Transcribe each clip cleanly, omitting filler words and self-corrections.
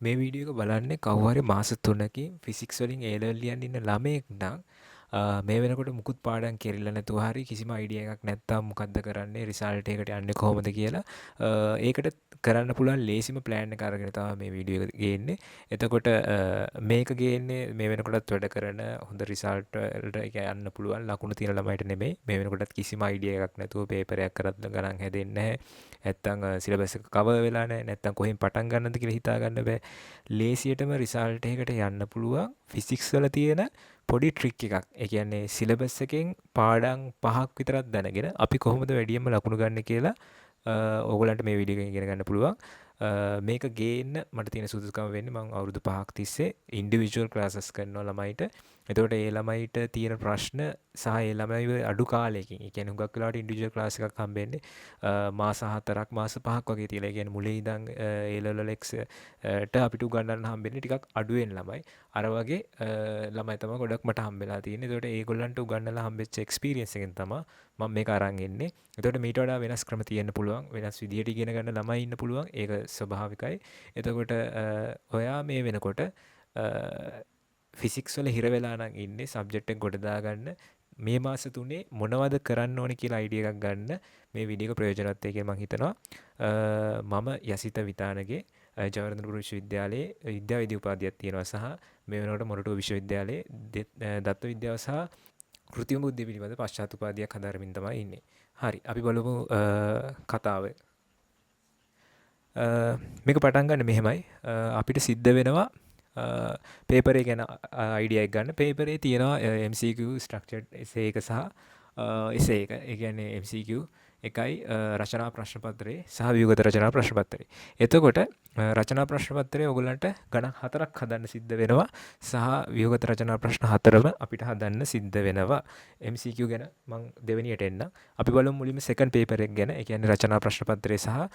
මේ වීඩියෝ එක බලන්නේ කවුරු හරි මාස 3කින් ෆිසික්ස් වලින් A level ලියන්න ඉන්න ළමයෙක් නම් මේ වෙනකොට මුකුත් පාඩම් කෙරිලා නැතුව හරි කිසිම අයිඩියා එකක් නැත්තම් මොකද්ද කරන්නේ රිසල්ට් එකට යන්නේ කොහොමද කියලා ඒකට කරන්න පුළුවන් ලේසිම ප්ලෑන් එක අරගෙන තමයි මේ වීඩියෝ එක ගේන්නේ. එතකොට මේක ගේන්නේ මේ වෙනකොටත් වැඩ කරන හොඳ රිසල්ට් වලට ඒක යන්න පුළුවන් ලකුණු තියෙන ළමයිට නෙමෙයි. මේ වෙනකොටත් කිසිම අයිඩියා එකක් නැතුව පේපර් එකක් කරත් ගණන් හැදෙන්නේ නැහැ. නැත්තම් සිලබස් එක කවර් වෙලා නැහැ. නැත්තම් කොහෙන් පටන් ගන්නද කියලා හිතා ගන්න බෑ. ලේසියටම රිසල්ට් එකකට යන්න පුළුවන් ෆිසික්ස් වල තියෙන පොඩි ට්‍රික් එකක්. ඒ කියන්නේ සිලබස් එකෙන් පාඩම් 5ක් විතරක් දැනගෙන අපි කොහොමද වැඩියෙන්ම ලකුණු ගන්න කියලා ඕගොල්ලන්ට මේ වීඩියෝ එකෙන් ඉගෙන ගන්න පුළුවන්. මේක ගේන්න මට තියෙන සුදුසුකම වෙන්නේ මම අවුරුදු 5ක් තිස්සේ ඉන්ඩිවිජුවල් ක්ලාසස් කරනවා ළමයිට. එතකොට ඒ ළමයිට තියෙන ප්‍රශ්න සහ ඒ ළමයිව අඩු කාලයකින්, ඒ කියන්නේ හුඟක් වෙලාවට ඉන්ඩිවිජුවල් ක්ලාස් එකක් හම්බෙන්නේ මාස 4ක් මාස 5ක් වගේ තියලා. ඒ කියන්නේ මුලින් ඉඳන් A level X ට අපිට උගන්වන්න හම්බෙන්නේ ටිකක් අඩුවෙන් ළමයි. අර වගේ ළමයි තමයි ගොඩක් මට හම්බෙලා තියෙන්නේ. එතකොට ඒගොල්ලන්ට උගන්වලා හම්බෙච්ච එක්ස්පීරියන්ස් එකෙන් තමයි මම මේක අරන් එන්නේ. එතකොට මීට වඩා වෙනස් ක්‍රම තියෙන්න පුළුවන්. වෙනස් විදියට ඉගෙන ගන්න ළමයි ඉන්න පුළුවන්. ඒක ස්වභාවිකයි. එතකොට ඔයා මේ වෙනකොට ෆිසික්ස් වල හිර වෙලා නම් ඉන්නේ සබ්ජෙක්ට් එක ගොඩ දාගන්න මේ මාස 3 මොනවද කරන්න ඕනේ කියලා අයිඩියා එකක් ගන්න මේ වීඩියෝ එක ප්‍රයෝජනවත් වෙයි කියලා මම හිතනවා. මම යසිත විතානගේ ජවහර්ලාල් විශ්වවිද්‍යාලයේ විද්‍යා විද්‍ය උපාධියක් තියෙනවා සහ මේ වෙනකොට මොරටුව විශ්වවිද්‍යාලයේ දත්ත විද්‍යාව සහ කෘත්‍රිම බුද්ධිය පිළිබඳ පශ්චාත් උපාධියක් හදාරමින් තමයි ඉන්නේ. හරි අපි බලමු කතාව. මේක පටන් ගන්න මෙහෙමයි. අපිට සිද්ධ වෙනවා පේපර් එක ගැන අයිඩියා එකක් ගන්න. පේපරේ තියෙනවා MCQ ස්ට්‍රක්චර්ඩ් එසේ එක සහ එසේ එක. ඒ කියන්නේ MCQ එකයි රචනා ප්‍රශ්න පත්‍රයේ සහ ව්‍යුහගත රචනා ප්‍රශ්න පත්‍රයේ. එතකොට රචනා ප්‍රශ්න පත්‍රයේ ඔයගලන්ට ගණන් 4ක් හදන්න සිද්ධ වෙනවා සහ ව්‍යුහගත රචනා ප්‍රශ්න 4ම අපිට හදන්න සිද්ධ වෙනවා. MCQ ගැන මම දෙවෙනියට එන්න. අපි බලමු මුලින්ම සෙකන්ඩ් පේපර් එක ගැන. ඒ කියන්නේ රචනා ප්‍රශ්න පත්‍රයේ සහ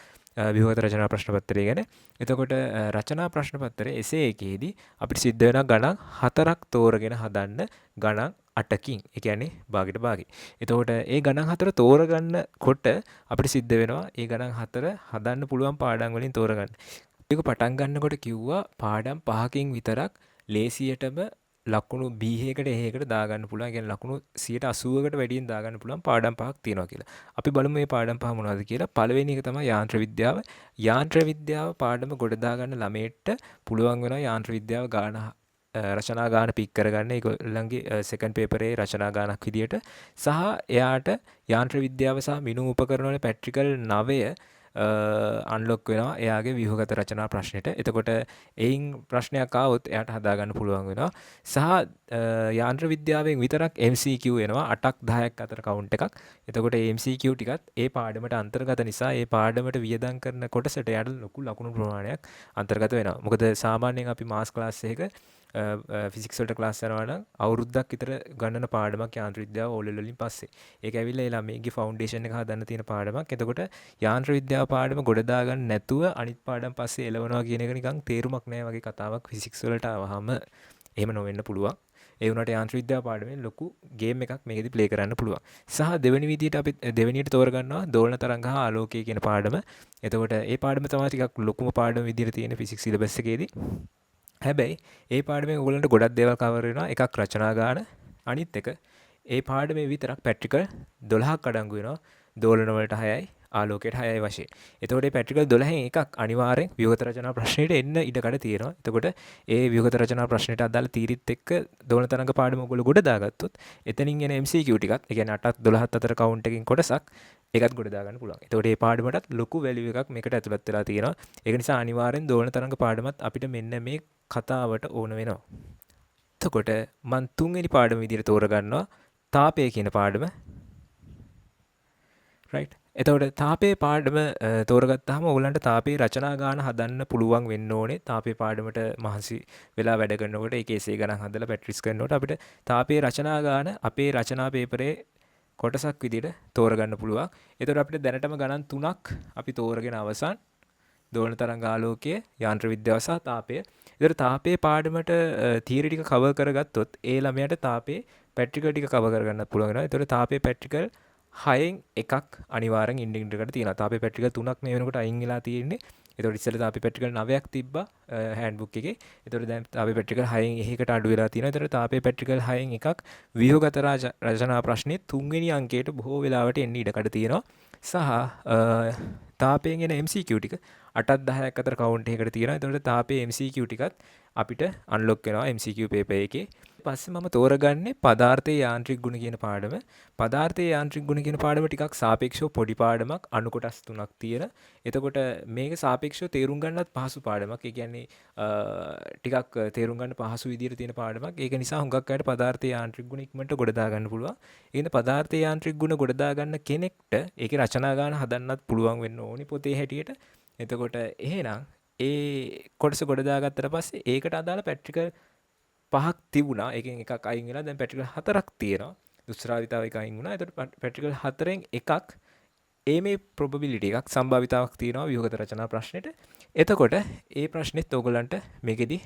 ව්‍යුහගත රචනා ප්‍රශ්න පත්‍රය ගැන. එතකොට රචනා ප්‍රශ්න පත්‍රයේ එසේ එකේදී අපිට සිද්ධ වෙනවා ගණන් 4ක් තෝරගෙන හදන්න ගණන් 8කින්. ඒ කියන්නේ භාගයට භාගේ. එතකොට ඒ ගණන් 4 තෝරගන්නකොට අපිට සිද්ධ වෙනවා ඒ ගණන් 4 හදන්න පුළුවන් පාඩම් වලින් තෝරගන්න. ඒක පටන් ගන්නකොට කිව්වා පාඩම් 5කින් විතරක් ලේසියටම ලකුණු B එකකට A එකකට දාගන්න පුළුවන්. ඒ කියන්නේ ලකුණු 80%කට වැඩියෙන් දාගන්න පුළුවන් පාඩම් 5ක් තියෙනවා කියලා. අපි බලමු මේ පාඩම් 5 මොනවද කියලා. පළවෙනි එක තමයි යාන්ත්‍ර විද්‍යාව. යාන්ත්‍ර විද්‍යාව පාඩම ගොඩ දාගන්න ළමයට පුළුවන් වෙනවා යාන්ත්‍ර විද්‍යාව ගාන රචනා ගාන පික් කරගන්න ඒගොල්ලන්ගේ සෙකන්ඩ් පේපරේ රචනා ගානක් විදියට සහ එයාට යාන්ත්‍ර විද්‍යාව සහ මිනුම් උපකරණ වල පැට්‍රිකල් 9 අන්ලොක් වෙනවා එයාගේ ව්‍යුහගත රචනා ප්‍රශ්නෙට. එතකොට එයින් ප්‍රශ්නයක් ආවොත් එයාට හදාගන්න පුළුවන් වෙනවා. සහ යාන්ත්‍ර විද්‍යාවෙන් විතරක් MCQ එනවා 8ක් 10ක් අතර කවුන්ට් එකක්. එතකොට මේ MCQ ටිකත් ඒ පාඩමට අන්තර්ගත නිසා ඒ පාඩමට වියදම් කරන කොටසට එයාට ලොකු ලකුණු ප්‍රමාණයක් අන්තර්ගත වෙනවා. මොකද සාමාන්‍යයෙන් අපි මාස් ක්ලාස් එකක ෆිසික්ස් වලට ක්ලාස් යනවා නම් අවුරුද්දක් විතර ගණන පාඩමක් යාන්ත්‍ර විද්‍යාව ඕ ලෙවල් වලින් පස්සේ. ඒක ඇවිල්ලා ඒ ළමයිගේ ෆවුන්ඩේෂන් එක හදන්න තියෙන පාඩමක්. එතකොට යාන්ත්‍ර විද්‍යාව පාඩම ගොඩ දාගන්න නැතුව අනිත් පාඩම් පස්සේ එලවනවා කියන එක නිකන් තේරුමක් නැහැ වගේ කතාවක් ෆිසික්ස් වලට ආවහම. එහෙම නොවෙන්න පුළුවන්. ඒ වුණාට යාන්ත්‍ර විද්‍යාව පාඩමෙන් ලොකු ගේම් එකක් මේකෙදි ප්ලේ කරන්න පුළුවන්. සහ දෙවෙනි විදියට අපි දෙවෙනියට තෝරගන්නවා දෝලන තරංග හා ආලෝකය කියන පාඩම. එතකොට ඒ පාඩම තමයි ටිකක් ලොකුම පාඩම විදියට තියෙන ෆිසික්ස් සිලබස් එකේදී. හැබැයි ඒ පාඩමෙන් ඔයගලන්ට ගොඩක් දේවල් කවර් වෙනවා. එකක් රචනා ගාන, අනිත් එක ඒ පාඩමේ විතරක් පැට්‍රිකල් 12ක් අඩංගු වෙනවා. දෝලන වලට 6යි, ආලෝකයට 6යි වශයෙන්. එතකොට මේ පැට්‍රිකල් 12න් එකක් අනිවාර්යෙන් ව්‍යුහගත රචනා ප්‍රශ්නෙට එන්න ඉඩකඩ තියෙනවා. එතකොට ඒ ව්‍යුහගත රචනා ප්‍රශ්නෙට අදාළ තීරිත් එක්ක දෝලන තරංග පාඩම ඔයගොල්ලෝ ගොඩ දාගත්තොත් එතනින් එන MCQ ටිකත්, ඒ කියන්නේ 8ක් 12ක් අතර කවුන්ට් එකකින් කොටසක් ඒකත් ගොඩ දාගන්න පුළුවන්. එතකොට මේ පාඩමටත් ලොකු වැලියු එකක් මේකට ඇතුළත් වෙලා තියෙනවා. ඒක නිසා අනිවාර්යෙන් දෝලන තරංග පාඩමත් අපිට මෙන්න මේ කතාවට ඕන වෙනවා. එතකොට මම තුන්වෙනි පාඩම විදිහට තෝරගන්නවා තාපය කියන පාඩම. right. එතකොට තාපයේ පාඩම තෝරගත්තාම ඔයගලන්ට තාපයේ රචනා ගාන හදන්න පුළුවන් වෙන්න ඕනේ. තාපයේ පාඩමට මහන්සි වෙලා වැඩ කරනකොට ඒකේ එසේ ගණන් හදලා පැට්‍රිස් කරනකොට අපිට තාපයේ රචනා ගාන අපේ රචනා පේපරේ කොටසක් විදිහට තෝරගන්න පුළුවන්. එතකොට අපිට දැනටම ගණන් 3ක් අපි තෝරගෙන අවසන්. දෝලන තරංග ආලෝකය, යාන්ත්‍ර විද්‍යාව සහ තාපය. ඒතර තාපයේ පාඩමට තියරි ටික කවර් කරගත්තොත් ඒ ළමයාට තාපයේ පැට්‍රිකල් ටික කවර් කරගන්නත් පුළුවන් වෙනවා. ඒතර තාපයේ පැට්‍රිකල් 6න් එකක් අනිවාර්යෙන් ඉන්ඩිකේටර් එකට තියෙනවා. තාපයේ පැට්‍රිකල් 3ක් මේ වෙනකොට අයින් වෙලා තියෙන්නේ. එතකොට ඉස්සෙල්ලා අපි පැට්‍රිකල් 9ක් තිබ්බා හෑන්ඩ්බුක් එකේ. එතකොට දැන් අපි පැට්‍රිකල් 6න් එකකට අඩු වෙලා තියෙනවා. එතකොට තාපේ පැට්‍රිකල් 6න් එකක් ව්‍යුහගත රචනා ප්‍රශ්නේ 3 වෙනි අංකයට බොහෝ වෙලාවට එන්න ඉඩකඩ තියෙනවා. සහ තාපයෙන් එන MCQ ටික 8ක් 10ක් අතර කවුන්ට් එකකට තියෙනවා. එතකොට තාපේ MCQ ටිකත් අපිට අන්ලොක් වෙනවා MCQ පේපර් එකේ. පස්සේ මම තෝරගන්නේ පදාර්ථයේ යාන්ත්‍රික ගුණ කියන පාඩම. පදාර්ථයේ යාන්ත්‍රික ගුණ කියන පාඩම ටිකක් සාපේක්ෂව පොඩි පාඩමක්, අණු කොටස් 3ක් තියෙන. එතකොට මේක සාපේක්ෂව තේරුම් ගන්නත් පහසු පාඩමක්. ඒ කියන්නේ ටිකක් තේරුම් ගන්න පහසු විදියට තියෙන පාඩමක්. ඒක නිසා හුඟක් අයට පදාර්ථයේ යාන්ත්‍රික ගුණ ඉක්මනට ගොඩ දා ගන්න පුළුවන්. ඒ කියන්නේ පදාර්ථයේ යාන්ත්‍රික ගුණ ගොඩ දා ගන්න කෙනෙක්ට ඒකේ රචනා ගාන හදන්නත් පුළුවන් වෙන්න ඕනි පොතේ හැටියට. එතකොට එහෙනම් ඒ කොටස ගොඩ දාගත්තට පස්සේ ඒකට අදාළ පැට්‍රිකල් 5ක් තිබුණා. ඒකෙන් එකක් අයින් වෙලා දැන් පැට්‍රිකල් 4ක් තියෙනවා. දුෂ්ටාවිතාව එක අයින් වුණා. එතකොට පැට්‍රිකල් 4න් එකක් මේ probability එකක් සම්භාවිතාවක් තියෙනවා ව්‍යුහගත රචනා ප්‍රශ්නෙට. එතකොට ඒ ප්‍රශ්නෙත් ඕගලන්ට මේකෙදි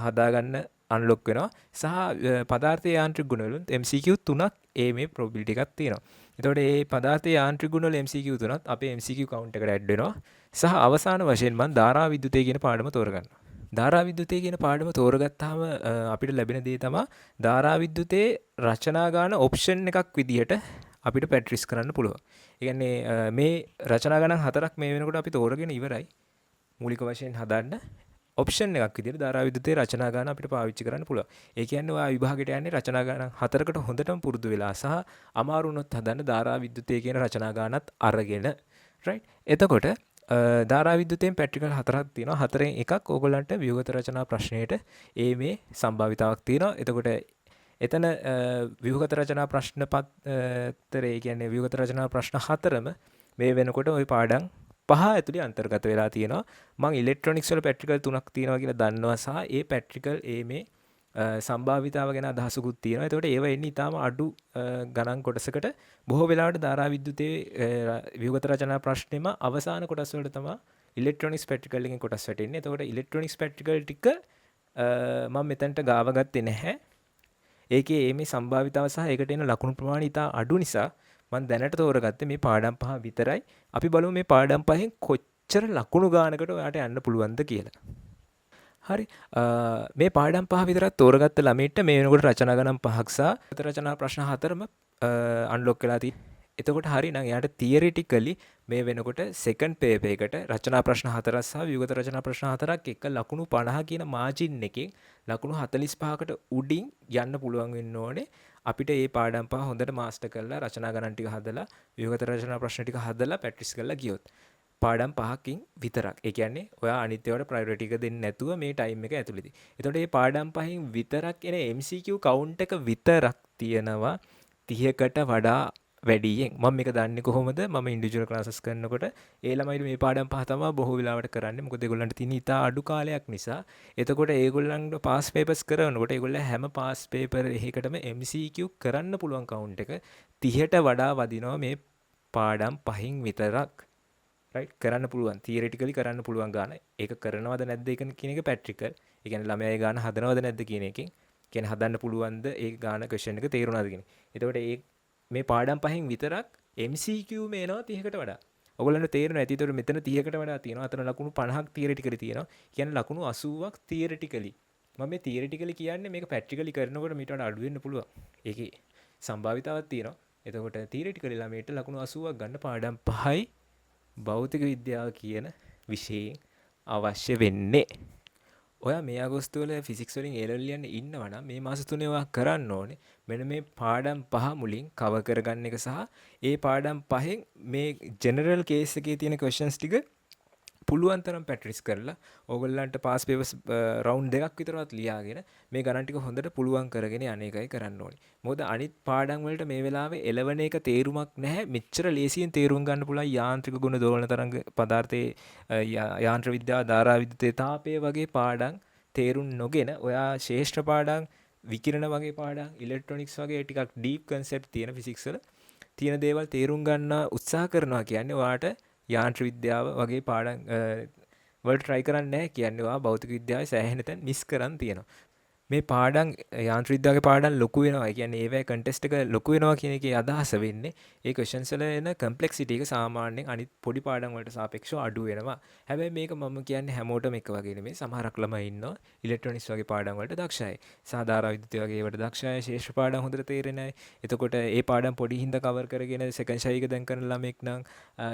හදාගන්න අන්ලොක් වෙනවා. සහ පදාර්ථයේ යාන්ත්‍රික ගුණ වලින් MCQ 3ක් මේ probability එකක් තියෙනවා. එතකොට මේ පදාර්ථයේ යාන්ත්‍රික ගුණ වල MCQ 3ත් අපේ MCQ count එකට ඇඩ් වෙනවා. සහ අවසාන වශයෙන් මම ධාරා විද්‍යුතය කියන පාඩම තෝරගන්නවා. ධාරා විද්‍යුතය කියන පාඩම තෝරගත්තාම අපිට ලැබෙන දේ තමයි ධාරා විද්‍යුතේ රචනා ගාන ඔප්ෂන් එකක් විදිහට අපිට පැට්‍රිස් කරන්න පුළුවන්. ඒ කියන්නේ මේ රචනා ගණන් 4ක් මේ වෙනකොට අපි තෝරගෙන ඉවරයි. මූලික වශයෙන් හදන්න ඔප්ෂන් එකක් විදිහට ධාරා විද්‍යුතේ රචනා ගාන අපිට පාවිච්චි කරන්න පුළුවන්. ඒ කියන්නේ ඔයා විභාගයට යන්නේ රචනා ගාන 4කට හොඳටම පුරුදු වෙලා සහ අමාරු වුණොත් හදන්න ධාරා විද්‍යුතේ කියන රචනා ගානත් අරගෙන right. එතකොට ධාරා විද්‍යුතයෙන් පැට්‍රිකල් 4ක් තියෙනවා. 4න් එකක් ඕගොල්ලන්ට ව්‍යුහගත රචනා ප්‍රශ්නයට මේ සම්භාවිතාවක් තියෙනවා. එතකොට එතන ව්‍යුහගත රචනා ප්‍රශ්න පත්‍රය කියන්නේ ව්‍යුහගත රචනා ප්‍රශ්න 4ම මේ වෙනකොට ওই පාඩම් 5 ඇතුලේ අන්තර්ගත වෙලා තියෙනවා. මම ඉලෙක්ට්‍රොනික්ස් වල පැට්‍රිකල් 3ක් තියෙනවා කියලා දන්නවා සහ ඒ පැට්‍රිකල් මේ සම්භාවිතාව ගැන අදහසකුත් තියෙනවා. එතකොට ඒව එන්නේ ඊටාම අඩු ගණන් කොටසකට. බොහෝ වෙලාවට ධාරා විද්‍යුතේ ව්‍යුහගත රචනා ප්‍රශ්නේම අවසාන කොටස් වලට තමයි ඉලෙක්ට්‍රොනික්ස් පැට්‍රිකල් එකෙන් කොටස් වැටෙන්නේ. එතකොට ඉලෙක්ට්‍රොනික්ස් පැට්‍රිකල් ටික මම මෙතනට ගාව ගත්තේ නැහැ. ඒකේ මේ සම්භාවිතාව සහ ඒකට එන ලකුණු ප්‍රමාණය ඉතා අඩු නිසා මම දැනට තෝරගත්තේ මේ පාඩම් 5 විතරයි. අපි බලමු මේ පාඩම් 5න් කොච්චර ලකුණු ගානකට ඔයාට යන්න පුළුවන්ද කියලා. හරි මේ පාඩම් 5 විතරක් තෝරගත්ත ළමයිට මේ වෙනකොට රචනා ගණන් 5ක් සහ රචනා ප්‍රශ්න 4ම අන්ලොක් වෙලා තියෙනවා. එතකොට හරි නම් එයාට තියරිටිකලි මේ වෙනකොට සෙකන්ඩ් පේපර් එකට රචනා ප්‍රශ්න 4ක් සහ ව්‍යුහගත රචනා ප්‍රශ්න 4ක් එක ලකුණු 50 කියන මාජින් එකෙන් ලකුණු 45කට උඩින් යන්න පුළුවන් වෙන්න ඕනේ. අපිට මේ පාඩම් 5 හොඳට මාස්ටර් කරලා රචනා ගණන් ටික හදලා ව්‍යුහගත රචනා ප්‍රශ්න ටික හදලා ප්‍රැක්ටිස් කරලා ගියොත් පාඩම් 5කින් විතරක්. ඒ කියන්නේ ඔයා අනිත් ඒවාට ප්‍රයොරිටි එක දෙන්නේ නැතුව මේ ටයිම් එක ඇතුළතදී. එතකොට මේ පාඩම් 5න් විතරක් එන MCQ කවුන්ට් එක විතරක් තියෙනවා 30කට වඩා වැඩියෙන්. මම මේක දන්නේ කොහොමද? මම ඉන්ඩිවිජුවල් ක්ලාසස් කරනකොට ඒ ළමයිට මේ පාඩම් 5 තමයි බොහෝ වෙලාවට කරන්නේ. මොකද ඒගොල්ලන්ට තියෙන ඉතා අඩු කාලයක් නිසා. එතකොට ඒගොල්ලන්ට පාස් පේපර්ස් කරනකොට ඒගොල්ලෝ හැම පාස් පේපර් එකකටම MCQ කරන්න පුළුවන් කවුන්ට් එක 30ට වඩා වදිනවා මේ පාඩම් 5න් විතරක්. right කරන්න පුළුවන් තියරිටිකලි කරන්න පුළුවන් ගාන. ඒක කරනවද නැද්ද කියන එක පැට්‍රිකල්. ඒ කියන්නේ ළමයාගේ ගාන හදනවද නැද්ද කියන එකෙන් කියන්නේ හදන්න පුළුවන්ද ඒ ගාන ක්වෙස්චන් එක තේරුණාද කියන. එතකොට මේ පාඩම් 5න් විතරක් MCQ මේනවා 30කට වඩා. ඔයගොල්ලන්ට තේරෙනවා ඇති. ඒතකොට මෙතන 30කට වඩා තියෙනවා. අතන ලකුණු 50ක් තියරිටිකලි තියෙනවා. කියන්නේ ලකුණු 80ක් තියරිටිකලි. මම මේ තියරිටිකලි කියන්නේ මේක පැට්‍රිකලි කරනකොට මීට වඩා අඩු වෙන්න පුළුවන්. ඒකේ සම්භාවිතාවක් තියෙනවා. එතකොට තියරිටිකලි ළමයට ලකුණු 80ක් ගන්න පාඩම් 5යි භෞතික විද්‍යාව කියන විෂයෙන් අවශ්‍ය වෙන්නේ. ඔයා මේ අගෝස්තු වල ෆිසික්ස් වලින් A level යන්න ඉන්නවා නම් මේ මාස තුනේ ඔයා කරන්න ඕනේ මෙන්න මේ පාඩම් 5 මුලින් කවර් කරගන්න එක සහ ඒ පාඩම් 5න් මේ ජෙනරල් කේස් එකේ තියෙන ක්වෙස්චන්ස් ටික පුළුවන් තරම් ප්‍රැක්ටිස් කරලා ඕගොල්ලන්ට පාස් පේපර්ස් රවුන්ඩ් දෙකක් විතරවත් ලියාගෙන මේ ගණන් ටික හොඳට පුළුවන් කරගෙන අනේකයි කරන්න ඕනේ. මොකද අනිත් පාඩම් වලට මේ වෙලාවේ එළවණ එක තේරුමක් නැහැ. මෙච්චර ලේසියෙන් තේරුම් ගන්න පුළුවන් යාන්ත්‍රික ගුණ දෝලන තරංග පදාර්ථයේ යාන්ත්‍ර විද්‍යාව ධාරා විද්‍යුතේ තාපය වගේ පාඩම් තේරුම් නොගෙන ඔයා ශ්‍රේෂ්ඨ පාඩම් විකිරණ වගේ පාඩම් ඉලෙක්ට්‍රොනික්ස් වගේ ටිකක් ඩීප් කන්සෙප්ට් තියෙන ෆිසික්ස් වල තියෙන දේවල් තේරුම් ගන්න උත්සාහ කරනවා කියන්නේ ඔයාට යාන්ත්‍ර විද්‍යාව වගේ පාඩම් වලට try කරන්නේ නැහැ කියන්නේ ඔයා භෞතික විද්‍යාවේ සෑහෙන තැන් මිස් කරන් තියෙනවා. මේ පාඩම් යාන්ත්‍රික පාඩම් ලොකු වෙනවා. ඒ කියන්නේ ඒවැ කන්ටෙස්ට් එක ලොකු වෙනවා කියන එකේ අදහස වෙන්නේ ඒ ක්වෙස්චන්ස් වල එන කම්ප්ලෙක්සිටි එක සාමාන්‍යයෙන් අනිත් පොඩි පාඩම් වලට සාපේක්ෂව අඩු වෙනවා. හැබැයි මේක මම කියන්නේ හැමෝටම එක වගේ නෙමෙයි. සමහරක් ළමයි ඉන්නවා ඉලෙක්ට්‍රොනික්ස් වගේ පාඩම් වලට දක්ෂයි. සාධාරණ විද්‍යුත් වගේ ඒවට දක්ෂයි. ශේෂ්ඨ පාඩම් හොඳට තේරෙන්නේ නැහැ. එතකොට ඒ පාඩම් පොඩි හින්දා කවර් කරගෙන සෙකන්ඩ් ෂයි එක දැන් කරන ළමෙක් නම්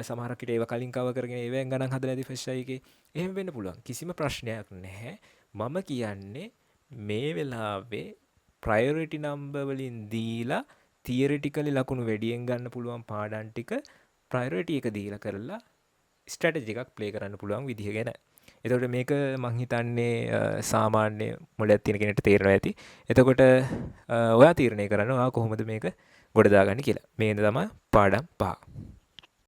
සමහරක් විට ඒව කලින් කවර් කරගෙන ඒවෙන් ගණන් හදලා ඇති ෆස්ට් ෂයි එකේ. එහෙම වෙන්න පුළුවන්. කිසිම ප්‍රශ්නයක් නැහැ. මම කියන්නේ මේ වෙලාවේ ප්‍රයොරිටි නම්බර් වලින් දීලා තියරිටිකලි ලකුණු වැඩියෙන් ගන්න පුළුවන් පාඩම් ටික ප්‍රයොරිටි එක දීලා කරලා ස්ට්‍රැටජි එකක් ප්ලේ කරන්න පුළුවන් විදිහ ගැන. එතකොට මේක මං හිතන්නේ සාමාන්‍ය මොලයක් තියෙන කෙනෙක්ට තේරෙනවා ඇති. එතකොට ඔයා තීරණය කරන්න ඔයා කොහොමද මේක ගොඩ දාගන්නේ කියලා. මේ තමයි පාඩම් 5.